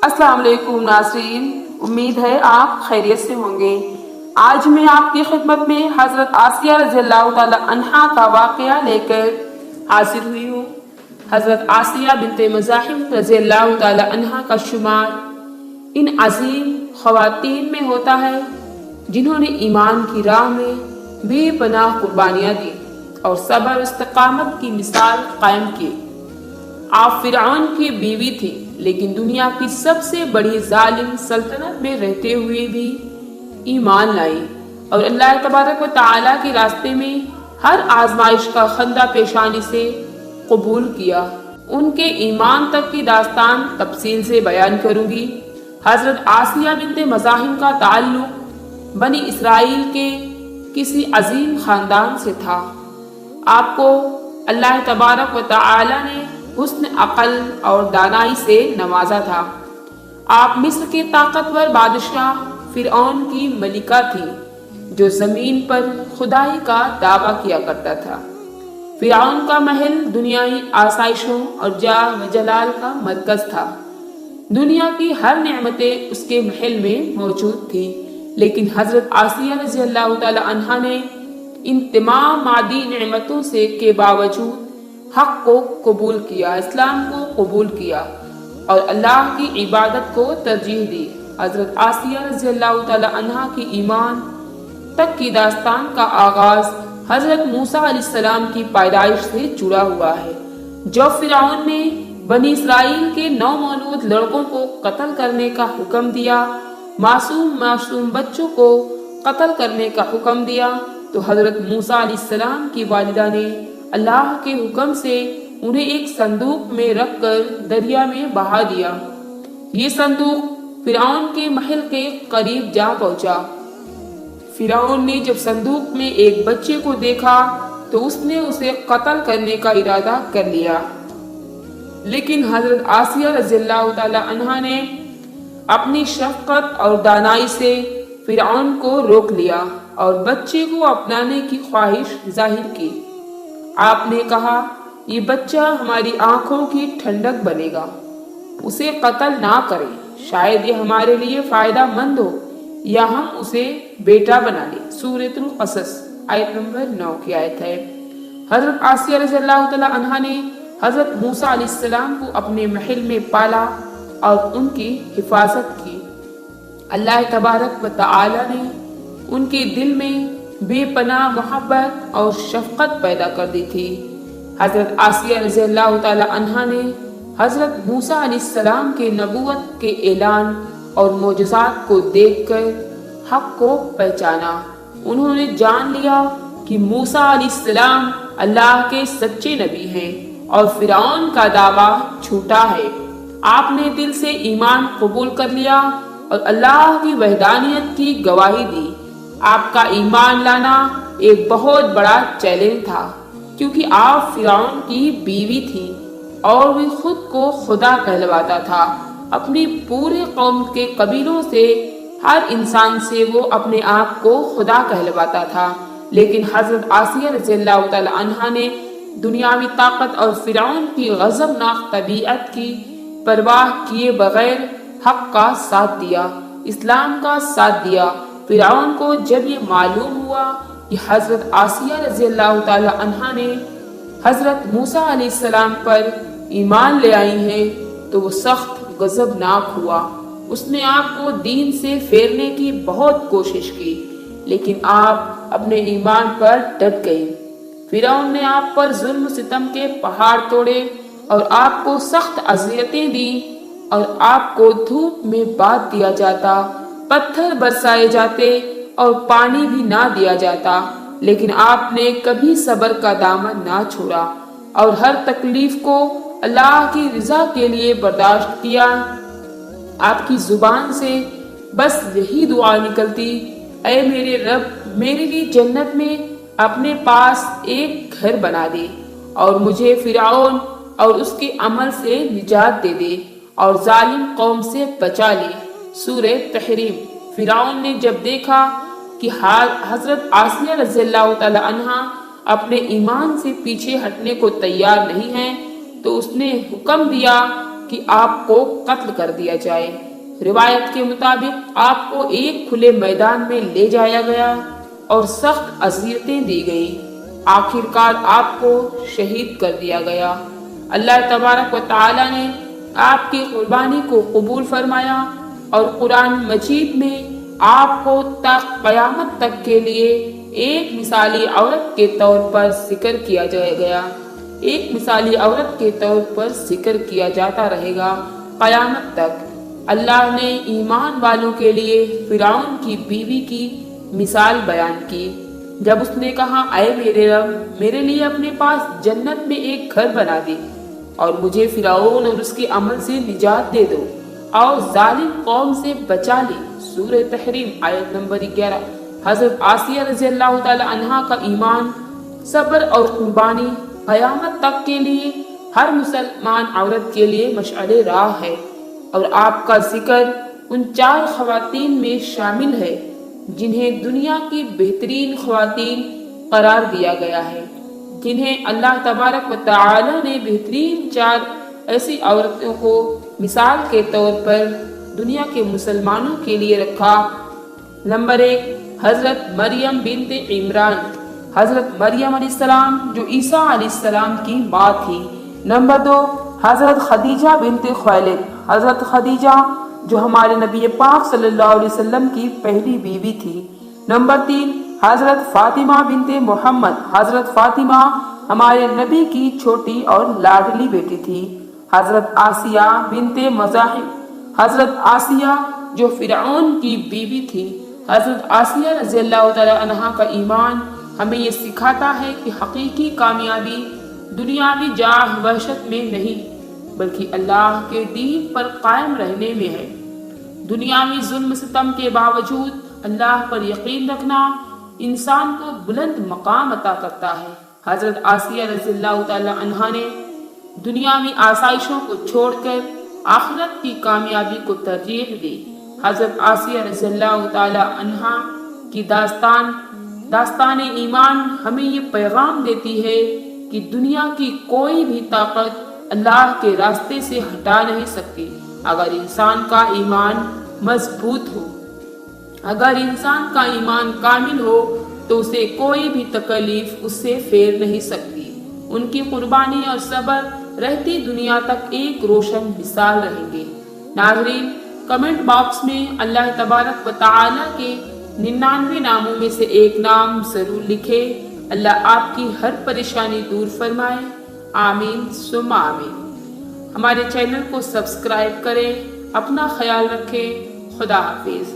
السلام علیکم ناظرین، امید ہے آپ خیریت سے ہوں گے۔ آج میں آپ کی خدمت میں حضرت آسیہ رضی اللہ تعالی عنہا کا واقعہ لے کر حاضر ہوئی ہوں۔ حضرت آسیہ بنت مزاحم رضی اللہ تعالی عنہا کا شمار ان عظیم خواتین میں ہوتا ہے جنہوں نے ایمان کی راہ میں بے پناہ قربانیاں دی اور صبر و استقامت کی مثال قائم کی۔ آپ فرعون کی بیوی تھی، لیکن دنیا کی سب سے بڑی ظالم سلطنت میں رہتے ہوئے بھی ایمان لائی اور اللہ تبارک و تعالیٰ کے راستے میں ہر آزمائش کا خندہ پیشانی سے قبول کیا۔ ان کے ایمان تک کی داستان تفصیل سے بیان کروں گی۔ حضرت آسیہ بنت مزاحم کا تعلق بنی اسرائیل کے کسی عظیم خاندان سے تھا۔ آپ کو اللہ تبارک و تعالیٰ نے حسن عقل اور دانائی سے نوازا تھا۔ آپ مصر کے طاقتور بادشاہ فرعون کی ملکہ تھی جو زمین پر خدائی کا دعویٰ کیا کرتا تھا۔ فرعون کا محل دنیائی آسائشوں اور جاہ و جلال کا مرکز تھا۔ دنیا کی ہر نعمتیں اس کے محل میں موجود تھی، لیکن حضرت آسیہ رضی اللہ تعالی عنہا نے ان تمام مادی نعمتوں سے کے باوجود حق کو قبول کیا، اسلام کو قبول کیا اور اللہ کی عبادت کو ترجیح دی۔ حضرت آسیہ رضی اللہ تعالی عنہا کی ایمان تک کی داستان کا آغاز حضرت موسیٰ علیہ السلام کی پیدائش سے جڑا ہوا ہے۔ جب فرعون نے بنی اسرائیل کے نومولود لڑکوں کو قتل کرنے کا حکم دیا، معصوم بچوں کو قتل کرنے کا حکم دیا، تو حضرت موسیٰ علیہ السلام کی والدہ نے اللہ کے حکم سے انہیں ایک صندوق میں رکھ کر دریا میں بہا دیا۔ یہ صندوق فرعون کے محل کے قریب جا پہنچا۔ فرعون نے جب صندوق میں ایک بچے کو دیکھا تو اس نے اسے قتل کرنے کا ارادہ کر لیا، لیکن حضرت آسیہ رضی اللہ تعالی عنہا نے اپنی شفقت اور دانائی سے فرعون کو روک لیا اور بچے کو اپنانے کی خواہش ظاہر کی۔ آپ نے کہا، یہ بچہ ہماری آنکھوں کی ٹھنڈک بنے گا، اسے قتل نہ کریں، شاید یہ ہمارے لیے فائدہ مند ہو یا ہم اسے بیٹا بنا لیں۔ سورۃ القصص آیت نمبر 9 کی آیت ہے۔ حضرت آسیہ رضی اللہ تعالی عنہا نے حضرت موسیٰ علیہ السلام کو اپنے محل میں پالا اور ان کی حفاظت کی۔ اللہ تبارک و تعالی نے ان کے دل میں بے پناہ محبت اور شفقت پیدا کر دی تھی۔ حضرت آسیہ رضی اللہ تعالی عنہا نے حضرت موسیٰ علیہ السلام کے نبوت کے اعلان اور معجزات کو دیکھ کر حق کو پہچانا۔ انہوں نے جان لیا کہ موسیٰ علیہ السلام اللہ کے سچے نبی ہیں اور فرعون کا دعویٰ جھوٹا ہے۔ آپ نے دل سے ایمان قبول کر لیا اور اللہ کی وحدانیت کی گواہی دی۔ آپ کا ایمان لانا ایک بہت بڑا چیلنج تھا، کیونکہ آپ فرعون کی بیوی تھی اور وہ خود کو خدا کہلواتا تھا۔ اپنی پورے قوم کے قبیلوں سے ہر انسان سے وہ اپنے آپ کو خدا کہلواتا تھا، لیکن حضرت آسیہ رضی اللہ تعالی عنہا نے دنیاوی طاقت اور فرعون کی غضبناک طبیعت کی پرواہ کیے بغیر حق کا ساتھ دیا، اسلام کا ساتھ دیا۔ فرعون کو جب یہ معلوم ہوا کہ حضرت آسیہ رضی اللہ تعالی عنہا نے حضرت موسیٰ علیہ السلام پر ایمان لے آئی ہیں تو وہ سخت غضبناک ہوا۔ اس نے آپ کو دین سے پھیرنے کی بہت کوشش کی، لیکن آپ اپنے ایمان پر ڈٹ گئی۔ فرعون نے آپ پر ظلم ستم کے پہاڑ توڑے اور آپ کو سخت اذیتیں دی، اور آپ کو دھوپ میں بات دیا جاتا، پتھر برسائے جاتے اور پانی بھی نہ دیا جاتا، لیکن آپ نے کبھی صبر کا دامن نہ چھوڑا اور ہر تکلیف کو اللہ کی رضا کے لیے برداشت کیا۔ آپ کی زبان سے بس یہی دعا نکلتی، اے میرے رب، میرے لیے جنت میں اپنے پاس ایک گھر بنا دے اور مجھے فرعون اور اس کے عمل سے نجات دے دے اور ظالم قوم سے بچا لے۔ سورہ تحریم۔ فرعون نے جب دیکھا کہ حضرت آسیہ رضی اللہ تعالی عنہا اپنے ایمان سے پیچھے ہٹنے کو تیار نہیں ہیں تو اس نے حکم دیا کہ آپ کو قتل کر دیا جائے۔ روایت کے مطابق آپ کو ایک کھلے میدان میں لے جایا گیا اور سخت اذیتیں دی گئی۔ آخر کار آپ کو شہید کر دیا گیا۔ اللہ تبارک و تعالی نے آپ کی قربانی کو قبول فرمایا اور قرآن مجید میں آپ کو تا قیامت تک کے لیے ایک مثالی عورت کے طور پر ذکر کیا گیا، ایک مثالی عورت کے طور پر ذکر کیا جاتا رہے گا قیامت تک۔ اللہ نے ایمان والوں کے لیے فرعون کی بیوی کی مثال بیان کی جب اس نے کہا، اے میرے رب، میرے لیے اپنے پاس جنت میں ایک گھر بنا دے اور مجھے فرعون اور اس کے عمل سے نجات دے دو اور ظالم قوم سے بچا لے۔ سورہ تحریم آیت نمبر 11۔ حضرت آسیہ رضی اللہ تعالی عنہا کا ایمان، صبر اور قربانی قیامت تک کے لیے ہر مسلمان عورت کے لیے مشعل راہ ہے، اور آپ کا ذکر ان 4 خواتین میں شامل ہے جنہیں دنیا کی بہترین خواتین قرار دیا گیا ہے، جنہیں اللہ تبارک و تعالی نے بہترین 4 ایسی عورتوں کو مثال کے طور پر دنیا کے مسلمانوں کے لیے رکھا۔ نمبر 1، حضرت مریم بنت عمران۔ حضرت مریم علیہ السلام جو عیسیٰ علیہ السلام کی ماں تھی۔ نمبر 2، حضرت خدیجہ بنت خویلد۔ حضرت خدیجہ جو ہمارے نبی پاک صلی اللہ علیہ وسلم کی پہلی بیوی تھی۔ نمبر 3، حضرت فاطمہ بنت محمد۔ حضرت فاطمہ ہمارے نبی کی چھوٹی اور لاڈلی بیٹی تھی۔ حضرت آسیہ بنت مزاحم۔ حضرت آسیہ جو فرعون کی بیوی تھی۔ حضرت آسیہ رضی اللہ تعالی عنہا کا ایمان ہمیں یہ سکھاتا ہے کہ حقیقی کامیابی دنیاوی جاہ وحشت میں نہیں بلکہ اللہ کے دین پر قائم رہنے میں ہے۔ دنیاوی ظلم ستم کے باوجود اللہ پر یقین رکھنا انسان کو بلند مقام عطا کرتا ہے۔ حضرت آسیہ رضی اللہ تعالی عنہا نے دنیاوی آسائشوں کو چھوڑ کر آخرت کی کامیابی کو ترجیح دی۔ حضرت آسیہ رضی اللہ تعالی عنہا کی داستان ایمان ہمیں یہ پیغام دیتی ہے کہ دنیا کی کوئی بھی طاقت اللہ کے راستے سے ہٹا نہیں سکتی اگر انسان کا ایمان مضبوط ہو۔ اگر انسان کا ایمان کامل ہو تو اسے کوئی بھی تکلیف اس سے پھیر نہیں سکتی۔ ان کی قربانی اور صبر رہتی دنیا تک ایک روشن مثال رہیں گے۔ ناظرین، کمنٹ باکس میں اللہ تبارک و تعالی کے 99 ناموں میں سے ایک نام ضرور لکھے۔ اللہ آپ کی ہر پریشانی دور فرمائے، آمین ثم آمین۔ ہمارے چینل کو سبسکرائب کریں، اپنا خیال رکھیں، خدا حافظ۔